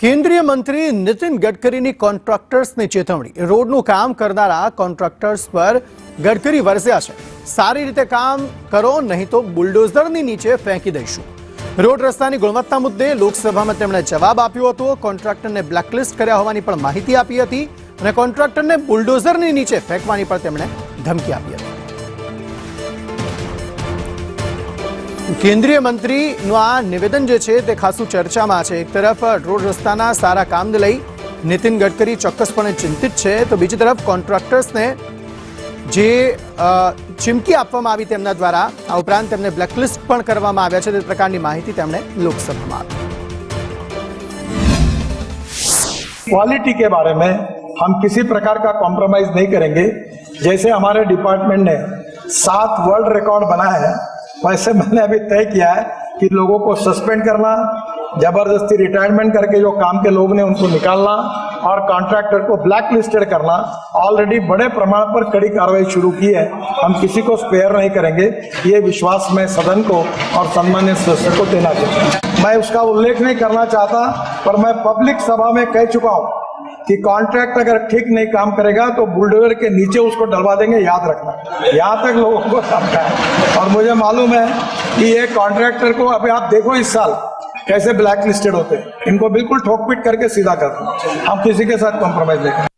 केंद्रीय मंत्री नितिन गडकरी ने कॉन्ट्राक्टर्स ने चेतवणी। रोडનું કામ કરનારા કોન્ટ્રાક્ટર્સ પર ગડકરી વરસ્યા છે। સારી રીતે કામ કરો નહીં તો બુલડોઝરની નીચે ફેંકી દઈશું। રોડ રસ્તાની ગુણવત્તા મુદ્દે લોકસભામાં તેમણે જવાબ આપ્યો હતો। કોન્ટ્રાક્ટરને બ્લેકલિસ્ટ કર્યા હોવાની પણ માહિતી આપી હતી અને કોન્ટ્રાક્ટરને બુલડોઝરની નીચે ફેંકવાની પણ તેમણે ધમકી આપી હતી। केंद्रीय मंत्री आ निवेदन जे छे ते खासू चर्चा में है। एक तरफ रोड रस्ता सारा काम ने लई नितिन गडकरी चौक्कसपणे चिंतित है, तो बीजी तरफ कॉन्ट्राक्टर्स ने जे चीमकी आपवामां आवी तेमना द्वारा आ उपरांत तेमने ब्लेकलिस्ट पण करवामां आव्या छे ते प्रकारनी माहिती तेमणे लोकसभामां आपी। क्वालिटी के बारे में हम किसी प्रकार का कॉम्प्रोमाइज नहीं करेंगे। जैसे हमारे डिपार्टमेंट ने 7 वर्ल्ड रिकॉर्ड बनाए हैं, वैसे मैंने अभी तय किया है कि लोगों को सस्पेंड करना, जबरदस्ती रिटायरमेंट करके जो काम के लोग ने उनको निकालना और कॉन्ट्रैक्टर को ब्लैक लिस्टेड करना। ऑलरेडी बड़े प्रमाण पर कड़ी कार्रवाई शुरू की है, हम किसी को स्पेयर नहीं करेंगे। ये विश्वास मैं सदन को और सम्मानित सदस्य को देना चाहता हूँ। मैं उसका उल्लेख नहीं करना चाहता, पर मैं पब्लिक सभा में कह चुका हूँ कि कॉन्ट्रैक्ट अगर ठीक नहीं काम करेगा तो बुलडोजर के नीचे उसको डलवा देंगे। याद रखना, यहाँ तक लोगों को समझा है। और मुझे मालूम है कि ये कॉन्ट्रैक्टर को अभी आप देखो इस साल कैसे ब्लैक लिस्टेड होते हैं, इनको बिल्कुल ठोक पीट करके सीधा करना। हम किसी के साथ कॉम्प्रोमाइज नहीं करेंगे।